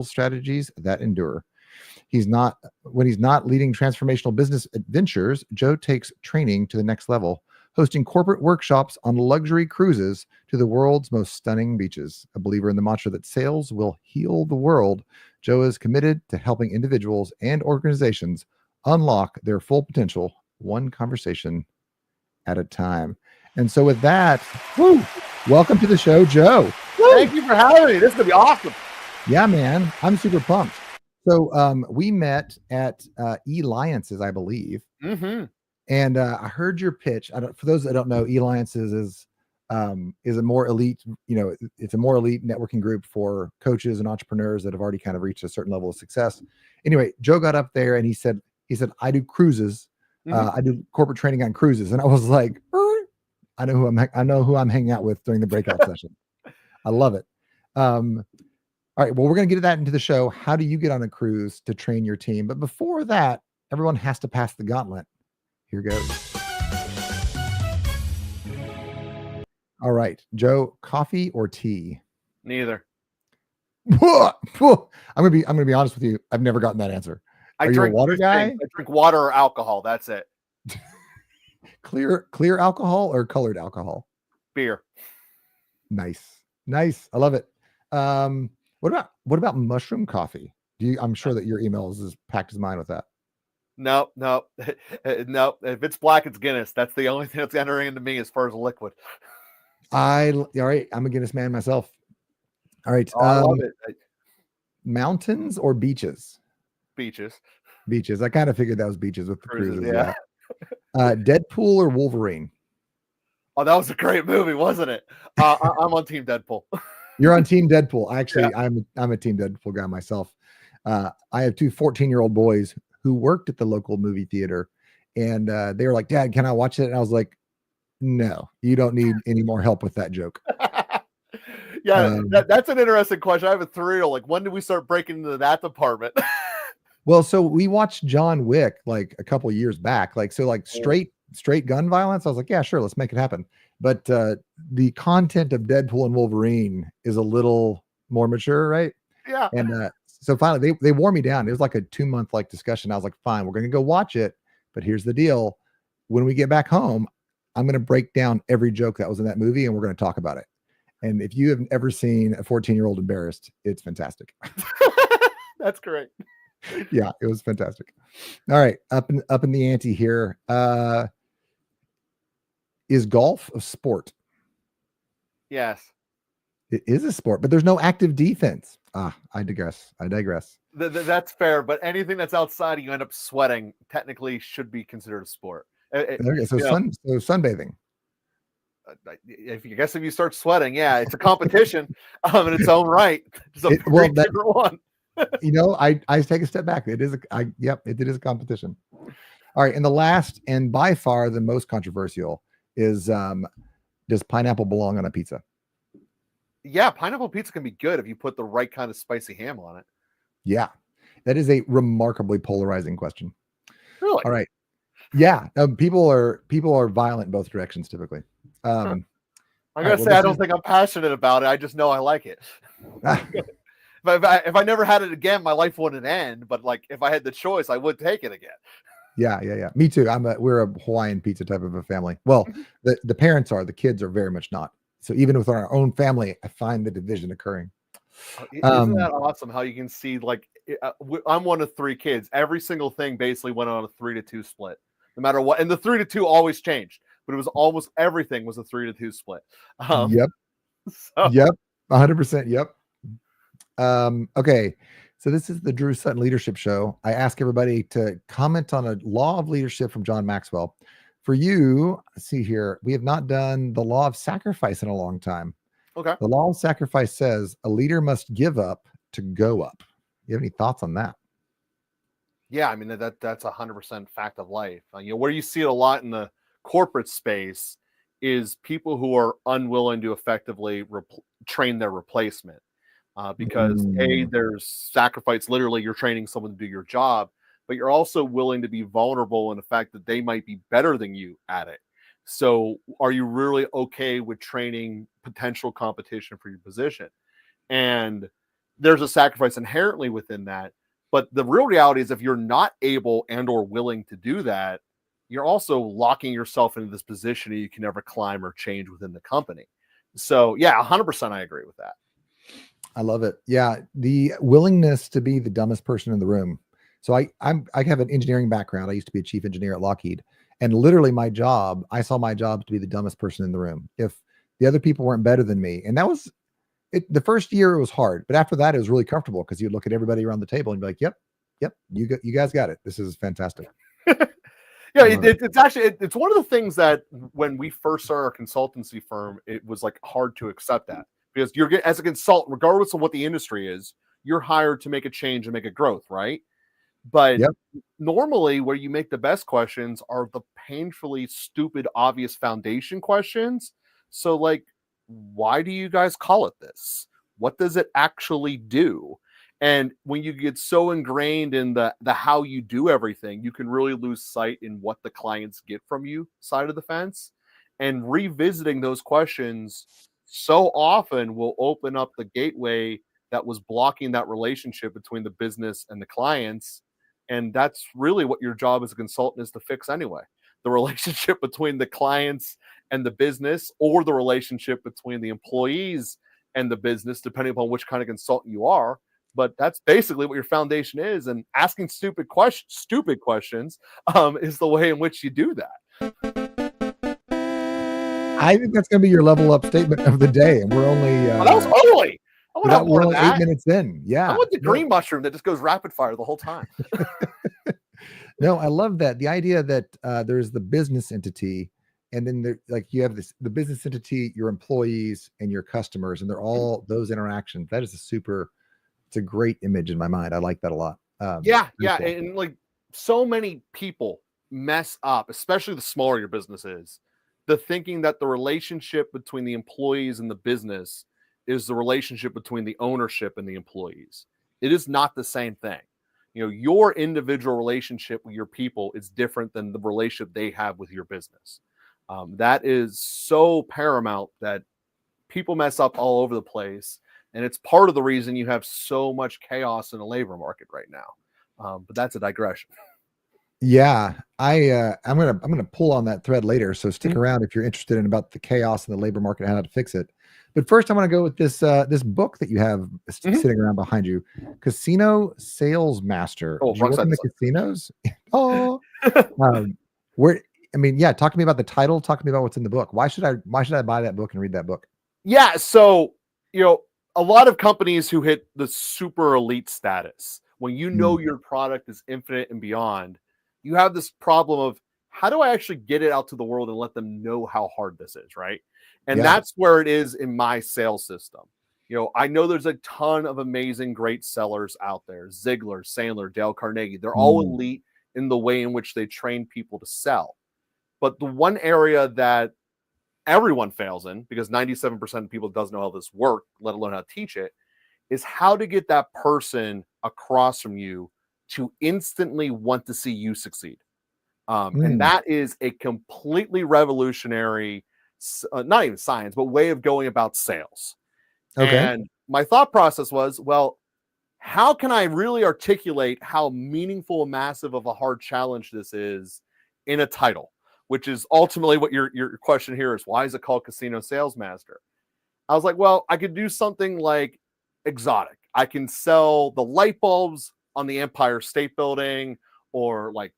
strategies that endure. When he's not leading transformational business adventures, Joe takes training to the next level, hosting corporate workshops on luxury cruises to the world's most stunning beaches. A believer in the mantra that sales will heal the world, Joe is committed to helping individuals and organizations unlock their full potential, one conversation at a time. And so with that, welcome to the show, Joe. Thank you for having me. This is going to be awesome. Yeah, man. I'm super pumped. So we met at eLiances, I believe. Mm-hmm. And I heard your pitch. For those that don't know, eLiances is a more elite, it's a more elite networking group for coaches and entrepreneurs that have already kind of reached a certain level of success. Anyway, Joe got up there and he said, I do cruises. I do corporate training on cruises. And I was like, I know who I'm hanging out with during the breakout session. I love it. All right. Well, we're going to get that into the show. How do you get on a cruise to train your team? But before that, everyone has to pass the gauntlet. Here goes. All right, Joe, coffee or tea? Neither. I'm gonna be honest with you. I've never gotten that answer. Are you a water guy? I drink water or alcohol. That's it. Clear alcohol or colored alcohol? Beer. Nice. I love it. What about mushroom coffee? I'm sure that your email is as packed as mine with that. No. If it's black, it's Guinness. That's the only thing that's entering into me as far as liquid. All right. I'm a Guinness man myself. All right. I love it. Mountains or beaches? Beaches. I kind of figured that was beaches with the cruises. Yeah. Deadpool or Wolverine? Oh, that was a great movie, wasn't it? I'm on Team Deadpool. You're on Team Deadpool. Actually, yeah. I'm a Team Deadpool guy myself. I have two 14-year-old boys who worked at the local movie theater, and they were like, "Dad, can I watch it?" And I was like, "No, you don't need any more help with that joke." Yeah, that's an interesting question. I have a 3-year-old. Like, when did we start breaking into that department? Well, so we watched John Wick like a couple years back. Like straight gun violence. I was like, yeah, sure, let's make it happen. But the content of Deadpool and Wolverine is a little more mature, right? Yeah. And so finally they wore me down. It was like a 2-month like discussion. I was like, fine, we're gonna go watch it. But here's the deal. When we get back home, I'm gonna break down every joke that was in that movie and we're gonna talk about it. And if you have ever seen a 14-year-old embarrassed, it's fantastic. That's great. Yeah, it was fantastic. All right, up in the ante here. Is golf a sport? Yes. It is a sport, but there's no active defense. I digress. That's fair, but anything that's outside and you end up sweating technically should be considered a sport. So sunbathing. If you start sweating, yeah, it's a competition in its own right. It's a different one. I take a step back. It is a competition. All right, and the last and by far the most controversial is does pineapple belong on a pizza? Yeah, pineapple pizza can be good if you put the right kind of spicy ham on it. Yeah, that is a remarkably polarizing question. Really? All right. Yeah, people are violent in both directions typically. I'm gonna say I don't think I'm passionate about it. I just know I like it. If I never had it again, my life wouldn't end. But like if I had the choice, I would take it again. Yeah. Me too. We're a Hawaiian pizza type of a family. Well, the parents are, the kids are very much not. So even with our own family, I find the division occurring. Isn't that awesome? How you can see, like, I'm one of 3 kids. Every single thing basically went on a 3-2 split, no matter what. And the 3-2 always changed, but it was almost everything was a 3-2 split. Yep. 100%. Yep. Okay. So this is the Drew Sutton Leadership Show. I ask everybody to comment on a law of leadership from John Maxwell. For you, let's see here. We have not done the law of sacrifice in a long time. Okay. The law of sacrifice says a leader must give up to go up. You have any thoughts on that? Yeah, I mean, that's 100% fact of life. Where you see it a lot in the corporate space is people who are unwilling to effectively train their replacement. Because there's sacrifice. Literally, you're training someone to do your job, but you're also willing to be vulnerable in the fact that they might be better than you at it. So are you really okay with training potential competition for your position? And there's a sacrifice inherently within that. But the real reality is if you're not able and or willing to do that, you're also locking yourself into this position that you can never climb or change within the company. So yeah, 100% I agree with that. I love it. Yeah. The willingness to be the dumbest person in the room. So I have an engineering background. I used to be a chief engineer at Lockheed, and literally I saw my job to be the dumbest person in the room. If the other people weren't better than me, and that was it. The first year it was hard, but after that it was really comfortable because you look at everybody around the table and be like, yep, you guys got it. This is fantastic. Yeah, it's actually it's one of the things that when we first started our consultancy firm, it was like hard to accept that, because you're as a consultant, regardless of what the industry is, you're hired to make a change and make a growth, right? But normally where you make the best questions are the painfully stupid, obvious foundation questions. So like, why do you guys call it this? What does it actually do? And when you get so ingrained in the how you do everything, you can really lose sight in what the clients get from you side of the fence. And revisiting those questions so often will open up the gateway that was blocking that relationship between the business and the clients. And that's really what your job as a consultant is to fix anyway. The relationship between the clients and the business, or the relationship between the employees and the business, depending upon which kind of consultant you are. But that's basically what your foundation is. And asking stupid questions is the way in which you do that. I think that's going to be your level up statement of the day. And we're only, that was early. I want to have more of that. 8 minutes in. Yeah. I want the green mushroom that just goes rapid fire the whole time. No, I love that. The idea that there's the business entity, and then you have the business entity, your employees and your customers, and they're all those interactions. That is it's a great image in my mind. I like that a lot. Yeah. And like so many people mess up, especially the smaller your business is, the thinking that the relationship between the employees and the business is the relationship between the ownership and the employees. It is not the same thing. You know, your individual relationship with your people is different than the relationship they have with your business. That is so paramount that people mess up all over the place. And it's part of the reason you have so much chaos in the labor market right now. But that's a digression. Yeah, I'm gonna pull on that thread later. So stick around if you're interested in about the chaos in the labor market and how to fix it. But first, I want to go with this book that you have sitting around behind you, Casino Sales Master. Oh, you work in the casinos? Oh, talk to me about the title. Talk to me about what's in the book. Why should I buy that book and read that book? Yeah, so a lot of companies who hit the super elite status, when your product is infinite and beyond, you have this problem of, how do I actually get it out to the world and let them know how hard this is, right? And that's where it is in my sales system. I know there's a ton of amazing, great sellers out there. Ziegler, Sandler, Dale Carnegie, they're all elite in the way in which they train people to sell. But the one area that everyone fails in, because 97% of people doesn't know how this works, let alone how to teach it, is how to get that person across from you to instantly want to see you succeed. And that is a completely revolutionary, not even science, but way of going about sales. Okay. And my thought process was, well, how can I really articulate how meaningful and massive of a hard challenge this is in a title, which is ultimately what your question here is. Why is it called Casino Sales Master? I was like, well, I could do something like exotic. I can sell the light bulbs on the Empire State Building, or like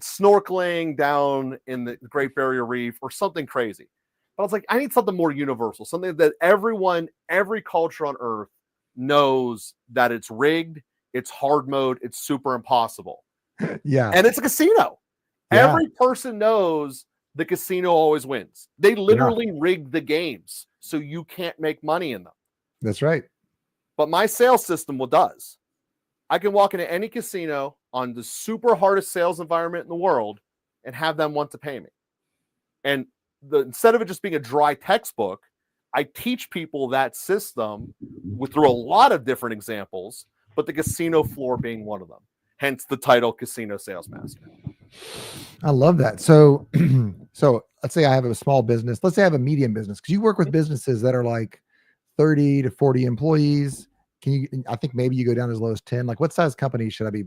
snorkeling down in the Great Barrier Reef, or something crazy. But I was like, I need something more universal, something that every culture on earth knows that it's rigged, it's hard mode, it's super impossible. Yeah. And it's a casino. Yeah. Every person knows the casino always wins. They literally rig the games so you can't make money in them. That's right. But my sales system does. I can walk into any casino on the super hardest sales environment in the world and have them want to pay me. And instead of it just being a dry textbook, I teach people that system through a lot of different examples, but the casino floor being one of them. Hence the title Casino Sales Master. I love that. So let's say I have a small business. Let's say I have a medium business, because you work with businesses that are like 30 to 40 employees. can you, I think maybe you go down as low as 10. Like what size company should I be?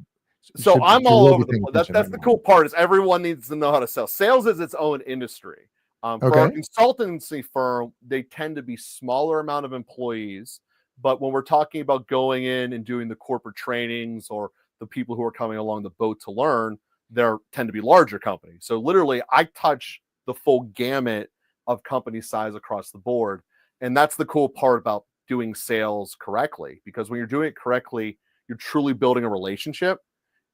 So I'm all really over be the paying place. That's attention right the now? cool part is everyone needs to know how to sell. Sales is its own industry. For our Okay. consultancy firm, they tend to be smaller amount of employees. But when we're talking about going in and doing the corporate trainings or the people who are coming along the boat to learn, there tend to be larger companies. So literally, I touch the full gamut of company size across the board. And that's the cool part about doing sales correctly, because when you're doing it correctly, you're truly building a relationship.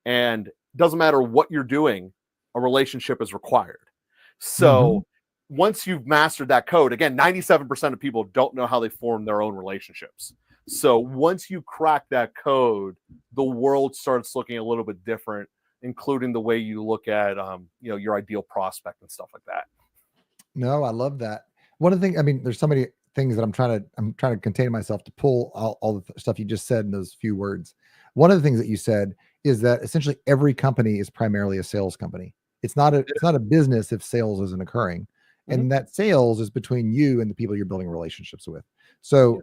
And it doesn't matter what you're doing, a relationship is required. Mm-hmm. So once you've mastered that code, again, 97% of people don't know how they form their own relationships. So once you crack that code, the world starts looking a little bit different, including the way you look at, your ideal prospect and stuff like that. No, I love that. One of the things, I mean, there's so many things that I'm trying to contain myself to pull all the stuff you just said in those few words. One of the things that you said is that essentially every company is primarily a sales company. It's not a business if sales isn't occurring. Mhm. And that sales is between you and the people you're building relationships with. Yeah. So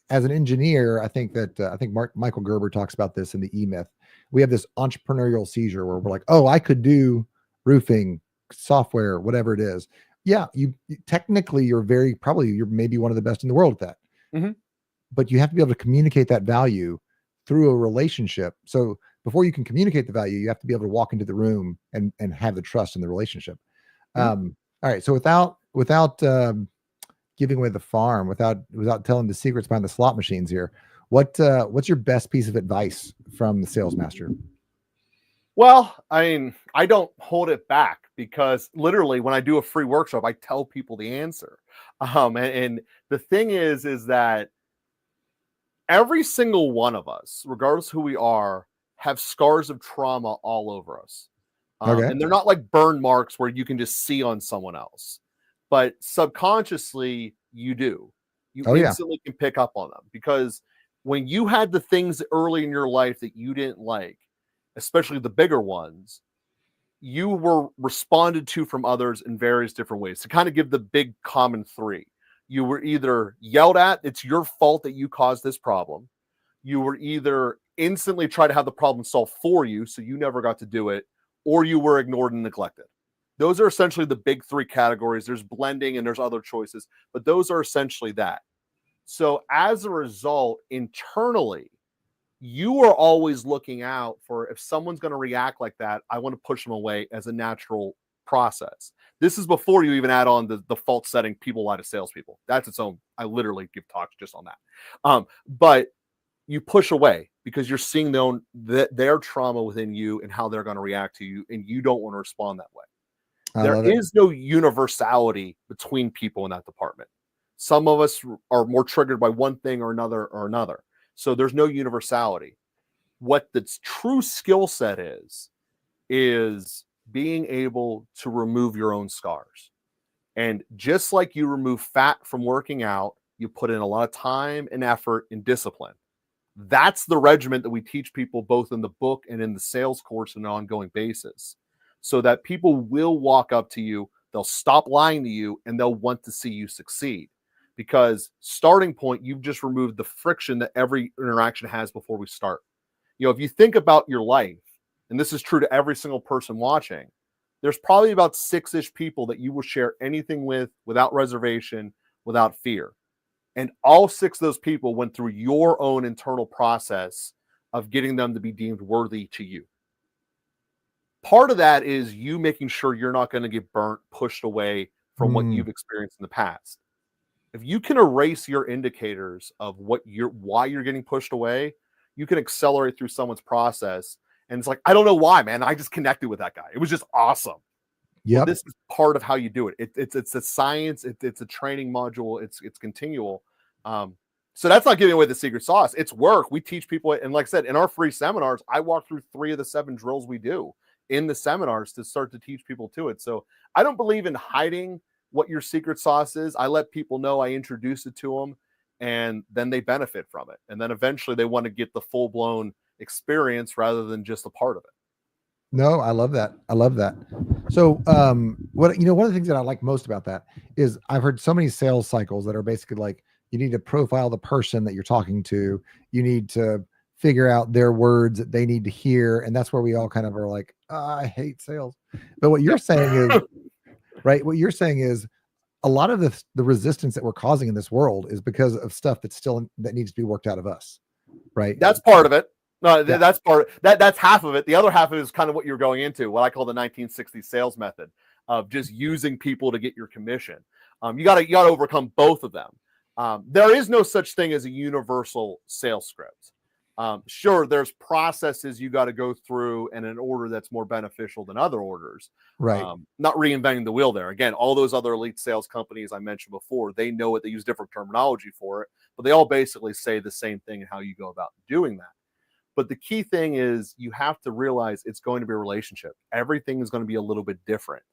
as an engineer, I think that Michael Gerber talks about this in the E Myth. We have this entrepreneurial seizure where we're like, oh, I could do roofing, software, whatever it is. Yeah, technically you're maybe one of the best in the world at that. Mhm. But you have to be able to communicate that value through a relationship. So before you can communicate the value, you have to be able to walk into the room and have the trust in the relationship. Mhm. All right. So without giving away the farm, without telling the secrets behind the slot machines here, what's your best piece of advice from the sales master? Well, I mean, I don't hold it back because literally when I do a free workshop, I tell people the answer. And the thing is that every single one of us, regardless who we are, have scars of trauma all over us. Okay. And they're not like burn marks where you can just see on someone else, but subconsciously you do. You Oh yeah. instantly can pick up on them because when you had the things early in your life that you didn't like, especially the bigger ones, you were responded to from others in various different ways to kind of give the big common three. You were either yelled at, it's your fault that you caused this problem. You were either instantly try to have the problem solved for you, so you never got to do it, or you were ignored and neglected. Those are essentially the big three categories. There's blending and there's other choices, but those are essentially that. So as a result, internally, you are always looking out for if someone's going to react like that, I want to push them away as a natural process. This is before you even add on the default setting, people lie to salespeople. That's its own. I literally give talks just on that. But you push away because you're seeing their trauma within you and how they're going to react to you, and you don't want to respond that way. I There love it. is no universality between people in that department. Some of us are more triggered by one thing or another. So there's no universality. What the true skill set is being able to remove your own scars. And just like you remove fat from working out, you put in a lot of time and effort and discipline. That's the regiment that we teach people both in the book and in the sales course on an ongoing basis, so that people will walk up to you, they'll stop lying to you, and they'll want to see you succeed. Because starting point, you've just removed the friction that every interaction has before we start. If you think about your life, and this is true to every single person watching, there's probably about 6-ish people that you will share anything with without reservation, without fear. And all 6 of those people went through your own internal process of getting them to be deemed worthy to you. Part of that is you making sure you're not going to get burnt, pushed away from what you've experienced in the past. If you can erase your indicators of why you're getting pushed away, you can accelerate through someone's process. And it's like, I don't know why, man. I just connected with that guy. It was just awesome. Well, Yep. this is part of how you do it. It's a science. It's a training module. It's continual. So that's not giving away the secret sauce. It's work. We teach people, and like I said, in our free seminars, I walk through 3 of the 7 drills we do in the seminars to start to teach people to it. So I don't believe in hiding what your secret sauce is. I let people know, I introduce it to them, and then they benefit from it. And then eventually they want to get the full blown experience rather than just a part of it. No, I love that. I love that. So, one of the things that I like most about that is I've heard so many sales cycles that are basically like, You need to profile the person that you're talking to. You need to figure out their words that they need to hear. And that's where we all kind of are like, I hate sales. But what you're saying is, right? What you're saying is a lot of the resistance that we're causing in this world is because of stuff that needs to be worked out of us, right? That's part of it. No, Yeah. that's part of that. That's half of it. The other half of it is kind of what you're going into, what I call the 1960s sales method of just using people to get your commission. You got to overcome both of them. There is no such thing as a universal sales script. Sure, there's processes you got to go through and an order that's more beneficial than other orders. Right. Not reinventing the wheel there. Again, all those other elite sales companies I mentioned before, they know it. They use different terminology for it, but they all basically say the same thing in how you go about doing that. But the key thing is you have to realize it's going to be a relationship. Everything is going to be a little bit different.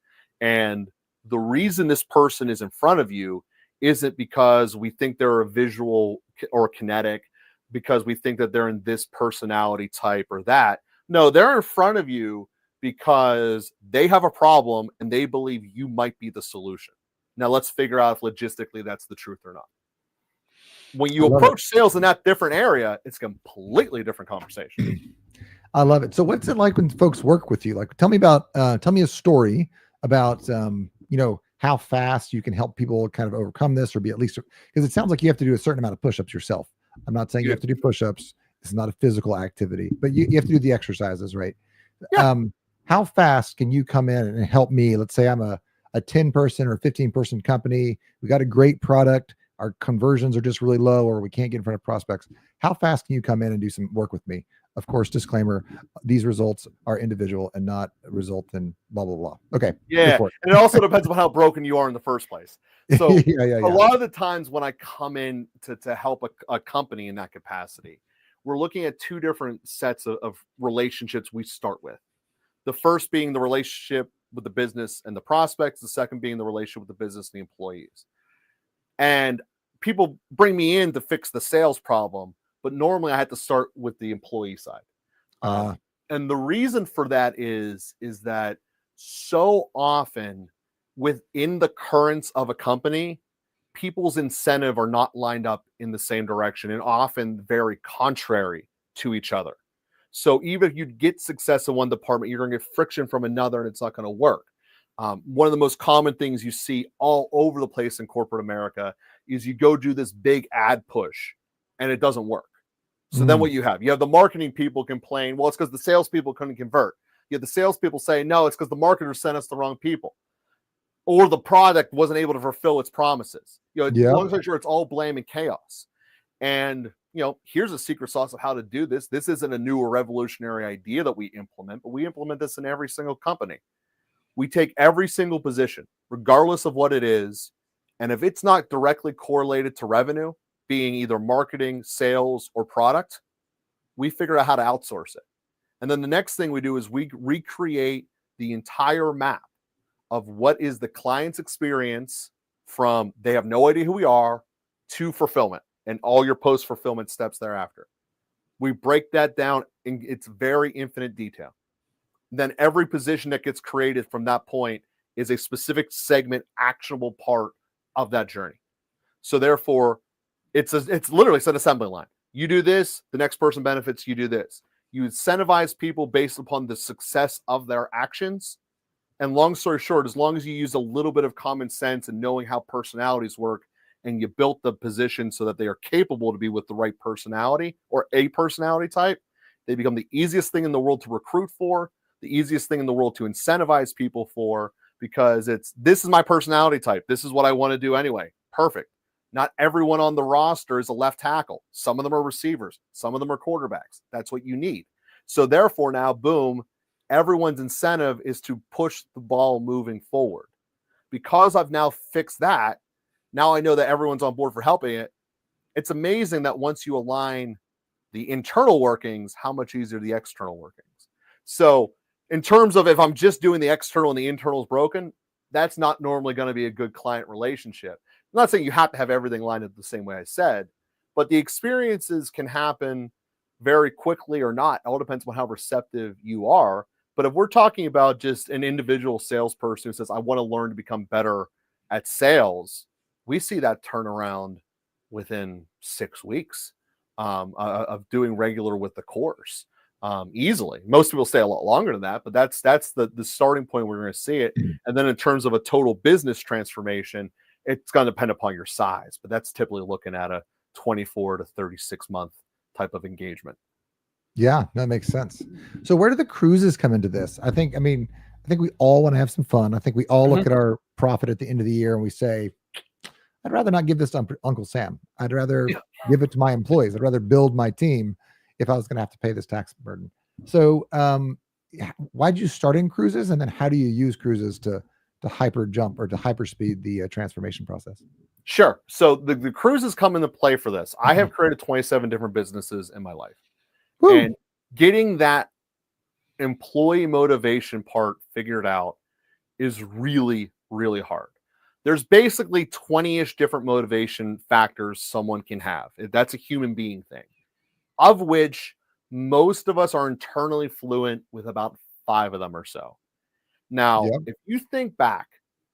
And the reason this person is in front of you isn't because we think they're a visual or kinetic, because we think that they're in this personality type or that. No, they're in front of you because they have a problem and they believe you might be the solution. Now let's figure out if logistically that's the truth or not. When you approach sales in that different area, it's a completely different conversation. I love it. So what's it like when folks work with you? Like, tell me a story about, how fast you can help people kind of overcome this, or be at least, because it sounds like you have to do a certain amount of push-ups yourself. I'm not saying you have to do push-ups. It's not a physical activity, but you have to do the exercises, right? Yeah. How fast can you come in and help me? Let's say I'm a 10-person or 15-person company. We got a great product. Our conversions are just really low, or we can't get in front of prospects. How fast can you come in and do some work with me? Of course, disclaimer, these results are individual and not result in blah, blah, blah. Okay. Yeah. And it also depends on how broken you are in the first place. So a lot of the times when I come in to help a company in that capacity, we're looking at two different sets of relationships we start with. The first being the relationship with the business and the prospects. The second being the relationship with the business and the employees. And people bring me in to fix the sales problem, but normally I had to start with the employee side. And the reason for that is that so often within the currents of a company, people's incentive are not lined up in the same direction and often very contrary to each other. So even if you get success in one department, you're going to get friction from another and it's not going to work. One of the most common things you see all over the place in corporate America is you go do this big ad push and it doesn't work. So then what you have the marketing people complain, well, it's because the salespeople couldn't convert. You have the salespeople say, no, it's because the marketers sent us the wrong people. Or the product wasn't able to fulfill its promises. Long as it's all blame and chaos. And, here's a secret sauce of how to do this. This isn't a new or revolutionary idea that we implement, but we implement this in every single company. We take every single position, regardless of what it is. And if it's not directly correlated to revenue, being either marketing, sales, or product, we figure out how to outsource it. And then the next thing we do is we recreate the entire map of what is the client's experience from they have no idea who we are to fulfillment and all your post-fulfillment steps thereafter. We break that down in its very infinite detail. Then every position that gets created from that point is a specific segment, actionable part of that journey. So therefore, it's literally an assembly line. You do this, the next person benefits, you do this. You incentivize people based upon the success of their actions. And long story short, as long as you use a little bit of common sense and knowing how personalities work, and you built the position so that they are capable to be with the right personality or a personality type, they become the easiest thing in the world to recruit for, the easiest thing in the world to incentivize people for, because this is my personality type. This is what I want to do anyway. Perfect. Not everyone on the roster is a left tackle. Some of them are receivers. Some of them are quarterbacks. That's what you need. So therefore now, boom, everyone's incentive is to push the ball moving forward. Because I've now fixed that, now I know that everyone's on board for helping it. It's amazing that once you align the internal workings, how much easier the external workings. So in terms of if I'm just doing the external and the internal is broken, that's not normally going to be a good client relationship. I'm not saying you have to have everything lined up the same way I said, but the experiences can happen very quickly or not. It all depends on how receptive you are. But if we're talking about just an individual salesperson who says, I want to learn to become better at sales, we see that turnaround within 6 weeks of doing regular with the course easily. Most people stay a lot longer than that, but that's the starting point we're going to see it. And then in terms of a total business transformation, it's going to depend upon your size, but that's typically looking at a 24 to 36 month type of engagement. Yeah, that makes sense. So where do the cruises come into this? I think we all want to have some fun. I think we all look at our profit at the end of the year and we say, I'd rather not give this to Uncle Sam. I'd rather give it to my employees. I'd rather build my team if I was going to have to pay this tax burden. So why'd you start in cruises? And then how do you use cruises to hyper jump or to hyper speed the transformation process? Sure. So the cruises come into play for this. I have created 27 different businesses in my life. Woo. And getting that employee motivation part figured out is really, really hard. There's basically 20-ish different motivation factors someone can have. That's a human being thing, of which most of us are internally fluent with about 5 of them or so. Now, if you think back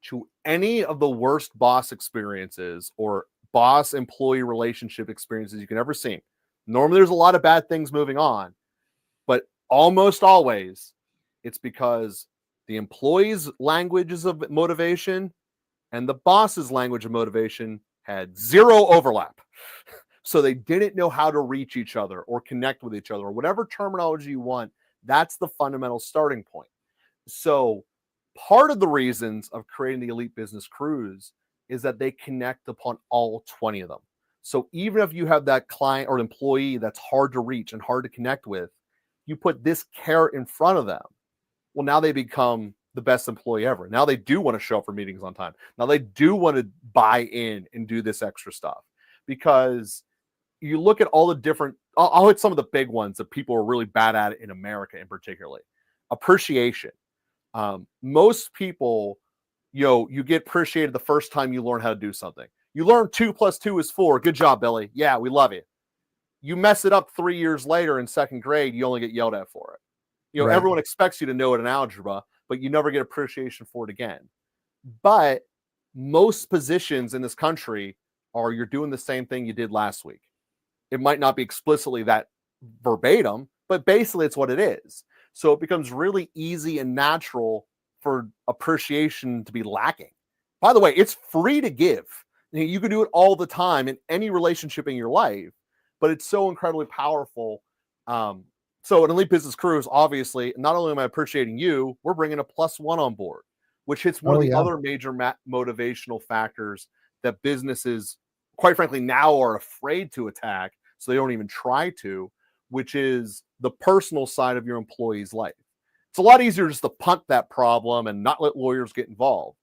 to any of the worst boss experiences or boss employee relationship experiences you can ever see, normally there's a lot of bad things moving on, but almost always it's because the employee's languages of motivation and the boss's language of motivation had zero overlap. So they didn't know how to reach each other or connect with each other or whatever terminology you want. That's the fundamental starting point. So part of the reasons of creating the Elite Business Cruise is that they connect upon all 20 of them. So even if you have that client or employee that's hard to reach and hard to connect with, you put this carrot in front of them. Well, now they become the best employee ever. Now they do want to show up for meetings on time. Now they do want to buy in and do this extra stuff, because you look at all the different, I'll hit some of the big ones that people are really bad at in America in particular. Appreciation. Most people, you get appreciated the first time you learn how to do something. You learn 2 + 2 is 4. Good job, Billy. Yeah, we love you. You mess it up 3 years later in 2nd grade, you only get yelled at for it. Right. Everyone expects you to know it in algebra, but you never get appreciation for it again. But most positions in this country are you're doing the same thing you did last week. It might not be explicitly that verbatim, but basically it's what it is. So it becomes really easy and natural for appreciation to be lacking. By the way, it's free to give. You can do it all the time in any relationship in your life, but it's so incredibly powerful. So an Elite Business Cruise, obviously, not only am I appreciating you, we're bringing a +1 on board, which hits one of the other major motivational factors that businesses, quite frankly, now are afraid to attack, so they don't even try to, which is the personal side of your employee's life. It's a lot easier just to punt that problem and not let lawyers get involved.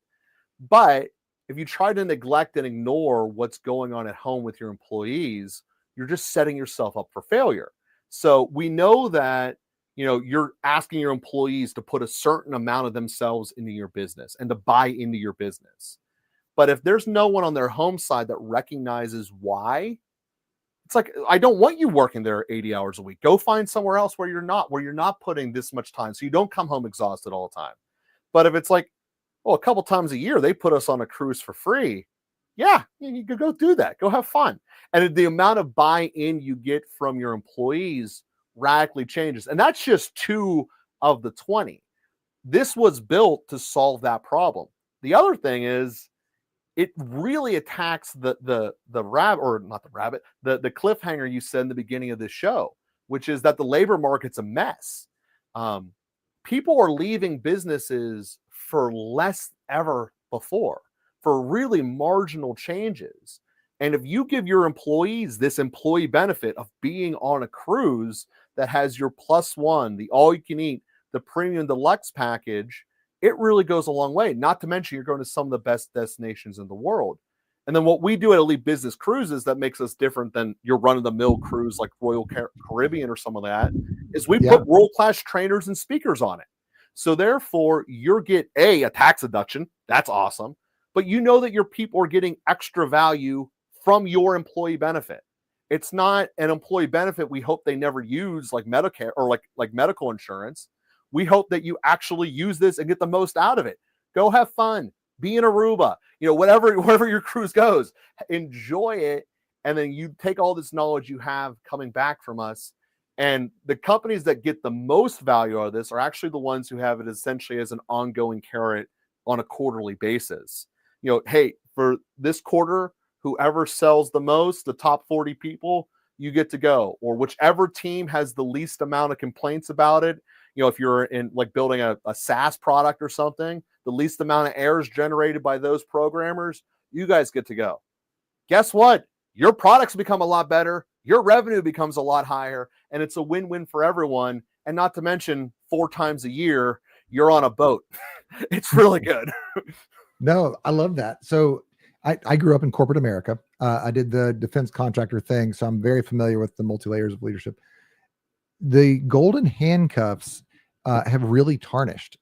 But if you try to neglect and ignore what's going on at home with your employees, you're just setting yourself up for failure. So we know that, you're asking your employees to put a certain amount of themselves into your business and to buy into your business. But if there's no one on their home side that recognizes why, it's like, I don't want you working there 80 hours a week. Go find somewhere else where you're not putting this much time, so you don't come home exhausted all the time. But if it's like, a couple times a year, they put us on a cruise for free. Yeah, you could go do that. Go have fun. And the amount of buy-in you get from your employees radically changes. And that's just 2 of the 20. This was built to solve that problem. The other thing is, it really attacks the cliffhanger you said in the beginning of this show, which is that the labor market's a mess. People are leaving businesses for less ever before, for really marginal changes. And if you give your employees this employee benefit of being on a cruise that has your +1, the all you can eat, the premium deluxe package, it really goes a long way. Not to mention, you're going to some of the best destinations in the world. And then what we do at Elite Business Cruises that makes us different than your run-of-the-mill cruise like Royal Caribbean or some of that is we put world-class trainers and speakers on it. So therefore, you get a tax deduction. That's awesome. But you know that your people are getting extra value from your employee benefit. It's not an employee benefit we hope they never use, like Medicare or like medical insurance. We hope that you actually use this and get the most out of it. Go have fun. Be in Aruba. Whatever your cruise goes, enjoy it. and then you take all this knowledge you have coming back from us. And the companies that get the most value out of this are actually the ones who have it essentially as an ongoing carrot on a quarterly basis. Hey, for this quarter, whoever sells the most, the top 40 people, you get to go. Or whichever team has the least amount of complaints about it. If you're in like building a SaaS product or something, the least amount of errors generated by those programmers, you guys get to go. Guess what? Your products become a lot better. Your revenue becomes a lot higher, and it's a win-win for everyone. And not to mention 4 times a year, you're on a boat. It's really good. No, I love that. So I grew up in corporate America. I did the defense contractor thing, so I'm very familiar with the multi-layers of leadership. The golden handcuffs have really tarnished.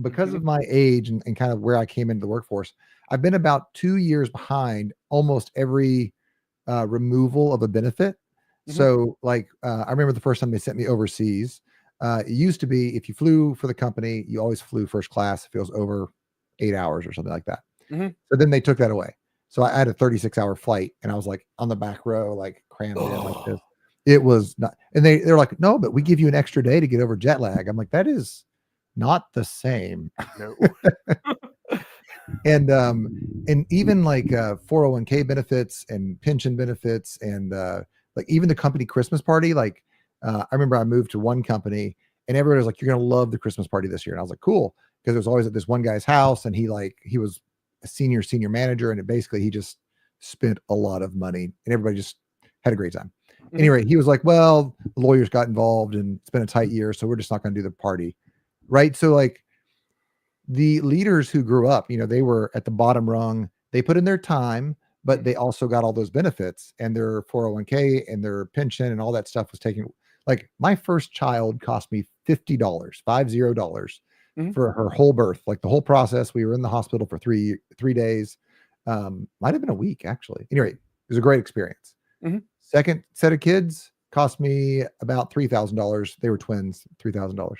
Because of my age and kind of where I came into the workforce, I've been about 2 years behind almost every removal of a benefit. So like, I remember the first time they sent me overseas. It used to be if you flew for the company, you always flew first class if it was over 8 hours or something like that. So then they took that away. So I had a 36-hour flight and I was like on the back row, like crammed in like this. It was not, and they're like, no, but we give you an extra day to get over jet lag. I'm like, that is not the same. No. And even like 401k benefits and pension benefits and like even the company Christmas party. Like I remember I moved to one company and everybody was like, you're gonna love the Christmas party this year. And I was like, cool, because it was always at this one guy's house, and he was a senior manager, and he just spent a lot of money, and everybody just had a great time. Anyway, he was like, well, the lawyers got involved and it's been a tight year, so we're just not going to do the party. Right. So like the leaders who grew up, they were at the bottom rung, they put in their time, but they also got all those benefits, and their 401k and their pension and all that stuff was taken. Like my first child cost me $50 for her whole birth, like the whole process. We were in the hospital for 3 days. Might have been a week actually. Anyway, it was a great experience. Second set of kids cost me about $3,000. They were twins, $3,000.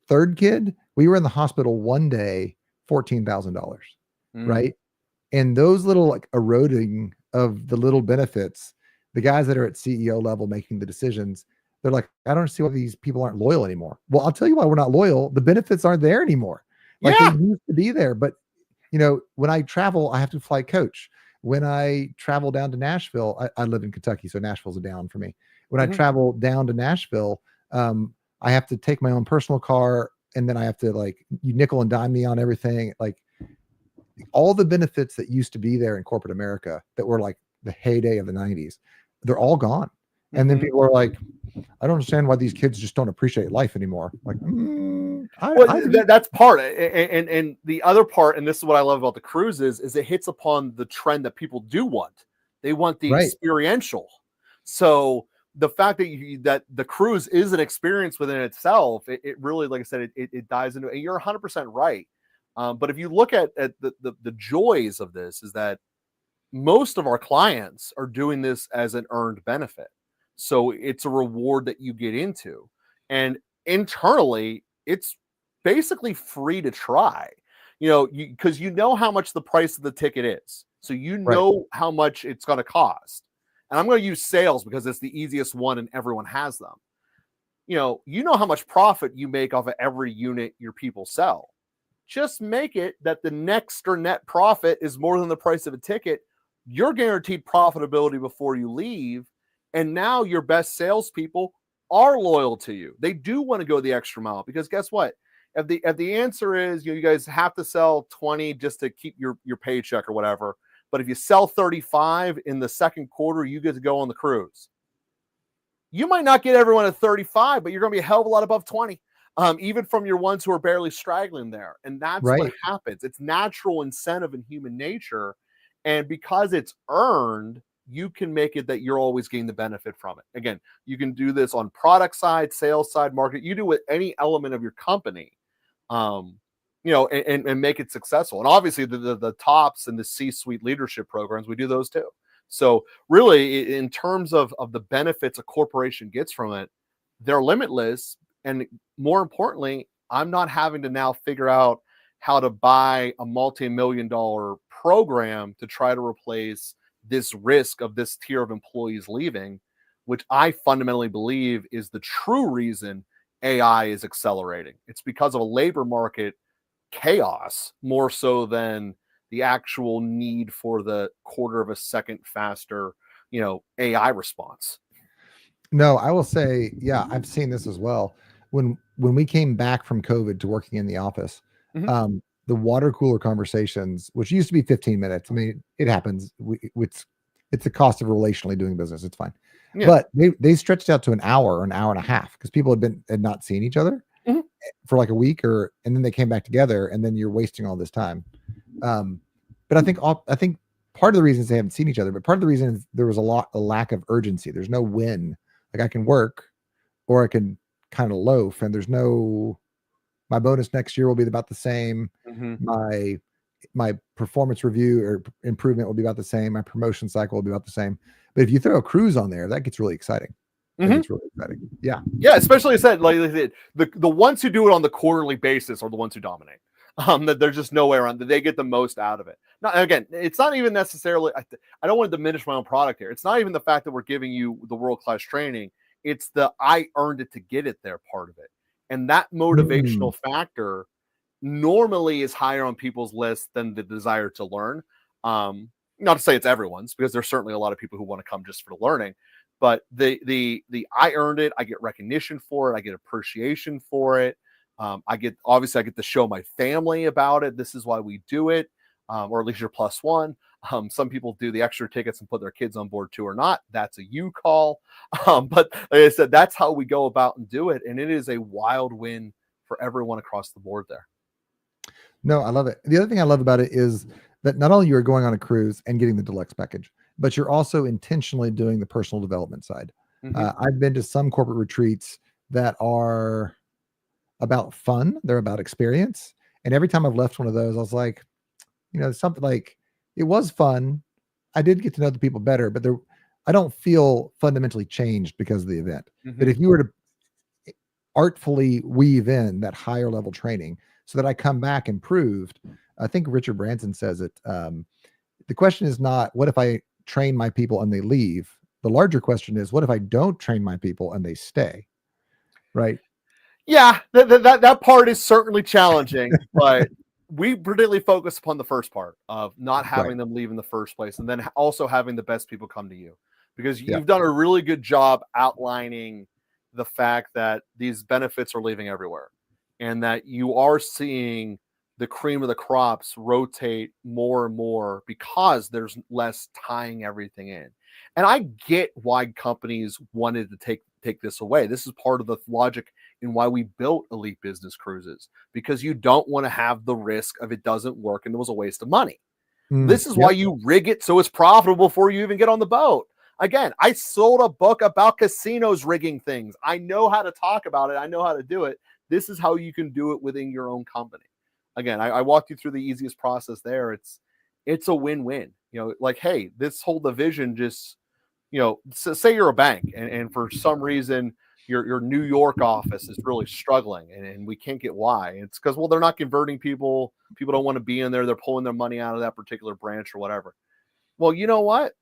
Third kid, we were in the hospital one day, $14,000. Right. And those little like eroding of the little benefits, the guys that are at CEO level making the decisions, they're like, I don't see why these people aren't loyal anymore. Well, I'll tell you why we're not loyal. The benefits aren't there anymore. Like they used to be there. But when I travel, I have to fly coach. When I travel down to Nashville, I live in Kentucky, so Nashville's a down for me. When I travel down to Nashville, I have to take my own personal car, and then I have to like you nickel and dime me on everything. Like all the benefits that used to be there in corporate America that were like the heyday of the 90s, they're all gone. And then people are like, I don't understand why these kids just don't appreciate life anymore. Like, that's part. And the other part, and this is what I love about the cruise is it hits upon the trend that people do want. They want the experiential. So the fact that the cruise is an experience within itself, it really, like I said, it dives into it. And you're 100% right. But if you look at the joys of this, is that most of our clients are doing this as an earned benefit. So it's a reward that you get into, and internally it's basically free to try, because you know how much the price of the ticket is. So you know how much it's going to cost. And I'm going to use sales because it's the easiest one and everyone has them. You know how much profit you make off of every unit your people sell. Just make it that the next or net profit is more than the price of a ticket. You're guaranteed profitability before you leave. And now your best salespeople are loyal to you. They do want to go the extra mile, because guess what? If the answer is you guys have to sell 20 just to keep your paycheck or whatever, but if you sell 35 in the second quarter, you get to go on the cruise. You might not get everyone at 35, but you're going to be a hell of a lot above 20, even from your ones who are barely straggling there. And that's what happens. It's natural incentive in human nature, and because it's earned, you can make it that you're always getting the benefit from it. Again, you can do this on product side, sales side, market. You do with any element of your company, and make it successful. And obviously the tops and the C-suite leadership programs, we do those too. So really, in terms of the benefits a corporation gets from it, they're limitless. And more importantly, I'm not having to now figure out how to buy a multi-million-dollar program to try to replace this risk of this tier of employees leaving, which I fundamentally believe is the true reason AI is accelerating. It's because of a labor market chaos more so than the actual need for the quarter of a second faster, AI response. No, I will say, yeah, I've seen this as well. When we came back from COVID to working in the office, Mhm. the water cooler conversations, which used to be 15 minutes. I mean, it happens. It's the cost of relationally doing business. It's fine. Yeah. But they stretched out to an hour or an hour and a half because people had not seen each other Mhm. for like a week, and then they came back together, and then you're wasting all this time. But I think part of the reason is they haven't seen each other, but part of the reason is there was a lack of urgency. There's no win. Like I can work or I can kind of loaf, and there's no, my bonus next year will be about the same. Mhm. My performance review or improvement will be about the same. My promotion cycle will be about the same. But if you throw a cruise on there, that gets really exciting. That Mhm. gets really exciting. Yeah. Yeah, especially I said like the ones who do it on the quarterly basis are the ones who dominate. That there's just no way around that. They get the most out of it. Now, again, it's not even necessarily. I don't want to diminish my own product here. It's not even the fact that we're giving you the world class training. It's the I earned it to get it there part of it, and that Mm. motivational factor normally is higher on people's list than the desire to learn. Not to say it's everyone's, because there's certainly a lot of people who want to come just for the learning, but the I earned it. I get recognition for it. I get appreciation for it. I get to show my family about it. This is why we do it, or at least you're plus one. Some people do the extra tickets and put their kids on board too or not. That's a you call. But like I said, that's how we go about and do it, and it is a wild win for everyone across the board there. No, I love it. The other thing I love about it is that not only you're going on a cruise and getting the deluxe package, but you're also intentionally doing the personal development side. Mm-hmm. I've been to some corporate retreats that are about fun, they're about experience. And every time I've left one of those, I was like, something like it was fun. I did get to know the people better, but I don't feel fundamentally changed because of the event. But Mm-hmm. if you were to artfully weave in that higher level training so that I come back improved, I think Richard Branson says it. The question is not what if I train my people and they leave. The larger question is what if I don't train my people and they stay, right? Yeah, that part is certainly challenging, but we particularly focus upon the first part of not Right. having them leave in the first place, and then also having the best people come to you, because Yeah. you've done a really good job outlining the fact that these benefits are leaving everywhere, and that you are seeing the cream of the crops rotate more and more because there's less tying everything in. And I get why companies wanted to take this away. This is part of the logic in why we built Elite Business Cruises, because you don't want to have the risk of it doesn't work and it was a waste of money. This is why Yep. you rig it so it's profitable before you even get on the boat. Again, I sold a book about casinos rigging things. I know how to talk about it. I know how to do it. This is how you can do it within your own company. Again, I walked you through the easiest process there. It's a win-win. Like, hey, this whole division just, say you're a bank, and for some reason your New York office is really struggling, and we can't get why. It's because, well, they're not converting people. People don't want to be in there. They're pulling their money out of that particular branch or whatever. Well, you know what?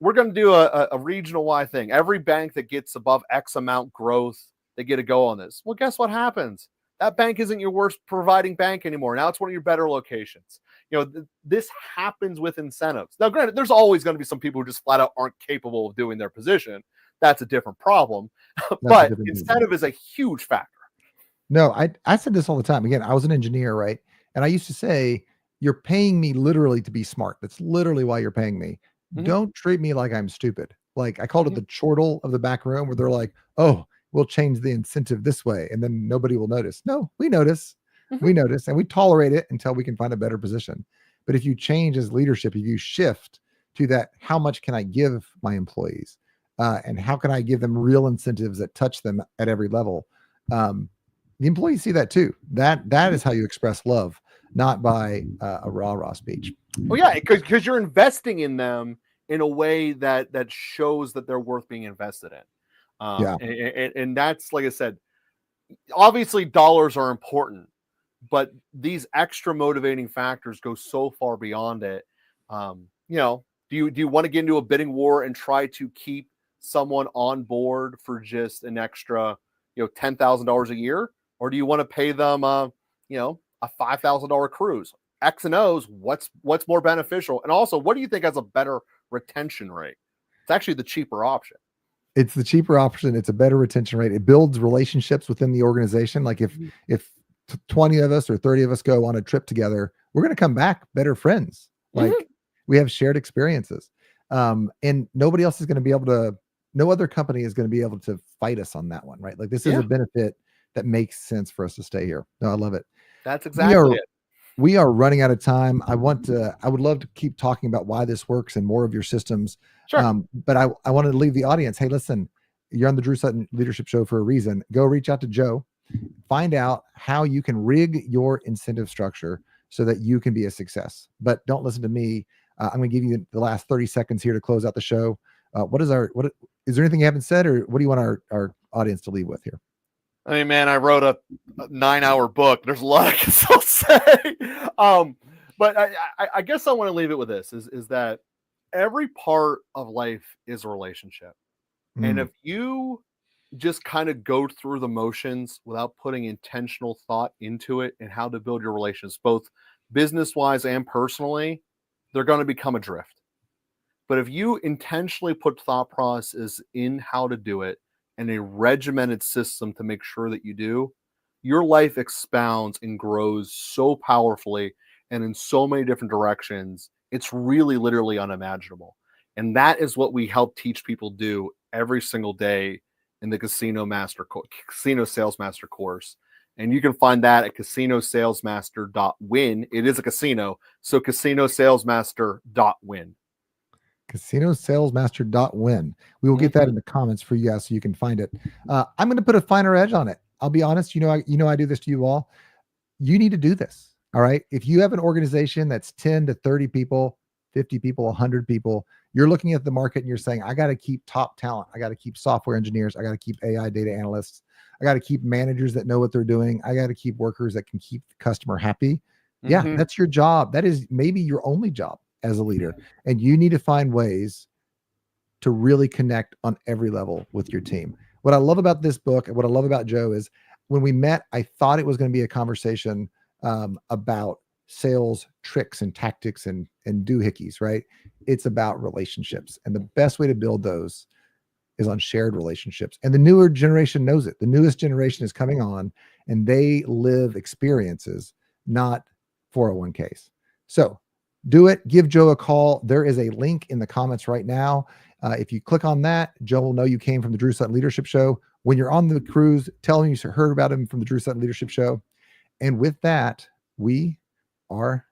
We're going to do a regional wide thing. Every bank that gets above X amount growth, they get a go on this. Well, guess what happens? That bank isn't your worst providing bank anymore. Now it's one of your better locations. This happens with incentives. Now, granted, there's always going to be some people who just flat out aren't capable of doing their position. That's a different problem. That's a But different thing. incentive is a huge factor. No, I said this all the time. Again, I was an engineer, right? And I used to say, you're paying me literally to be smart. That's literally why you're paying me. Mhm, Don't treat me like I'm stupid. Like I called it mhm, the chortle of the back room where they're like, oh, we'll change the incentive this way and then nobody will notice. No, we notice. mhm. We notice and we tolerate it until we can find a better position. But if you change as leadership, if you shift to that, how much can I give my employees? And how can I give them real incentives that touch them at every level? The employees see that too. That is how you express love, not by a rah-rah speech. Well, yeah, because you're investing in them in a way that shows that they're worth being invested in. Yeah. And that's, like I said, obviously dollars are important, but these extra motivating factors go so far beyond it. Um, you know, Do you want to get into a bidding war and try to keep someone on board for just an extra, $10,000 a year, or do you want to pay them, a $5,000 cruise? X and O's. What's more beneficial, and also, what do you think has a better retention rate? It's actually the cheaper option. It's the cheaper option. It's a better retention rate. It builds relationships within the organization. Like if 20 of us or 30 of us go on a trip together, we're going to come back better friends. Like we have shared experiences. And nobody else is going to be able to, no other company is going to be able to fight us on that one, right? Like this is a benefit that makes sense for us to stay here. No, I love it. That's exactly it. We are running out of time. I would love to keep talking about why this works and more of your systems. Sure. But I wanted to leave the audience. Hey, listen, you're on the Drew Sutton Leadership Show for a reason. Go reach out to Joe, find out how you can rig your incentive structure so that you can be a success. But don't listen to me. I'm going to give you the last 30 seconds here to close out the show. Is there anything you haven't said, or what do you want our audience to leave with here? I mean, man, I wrote a 9-hour book. There's a lot I can still say. But I guess I want to leave it with this is that every part of life is a relationship. And if you just kind of go through the motions without putting intentional thought into it and how to build your relations, both business-wise and personally, they're going to become adrift. But if you intentionally put thought process in how to do it and a regimented system to make sure that you do, your life expounds and grows so powerfully and in so many different directions. It's really literally unimaginable. And that is what we help teach people do every single day in the Casino Sales Master course. And you can find that at casinosalesmaster.win. It is a casino, so casinosalesmaster.win. casinosalesmaster.win. We will get that in the comments for you guys so you can find it. I'm going to put a finer edge on it. I'll be honest. I do this to you all. You need to do this. All right. If you have an organization that's 10 to 30 people, 50 people, 100 people, you're looking at the market and you're saying, I got to keep top talent. I got to keep software engineers. I got to keep AI data analysts. I got to keep managers that know what they're doing. I got to keep workers that can keep the customer happy. Yeah, that's your job. That is maybe your only job as a leader. And you need to find ways to really connect on every level with your team. What I love about this book and what I love about Joe is when we met, I thought it was going to be a conversation about sales tricks and tactics and doohickeys, right? It's about relationships. And the best way to build those is on shared relationships. And the newer generation knows it. The newest generation is coming on and they live experiences, not 401ks. So do it. Give Joe a call. There is a link in the comments right now. If you click on that, Joe will know you came from the Drew Sutton Leadership Show. When you're on the cruise, tell him you heard about him from the Drew Sutton Leadership Show. And with that, we are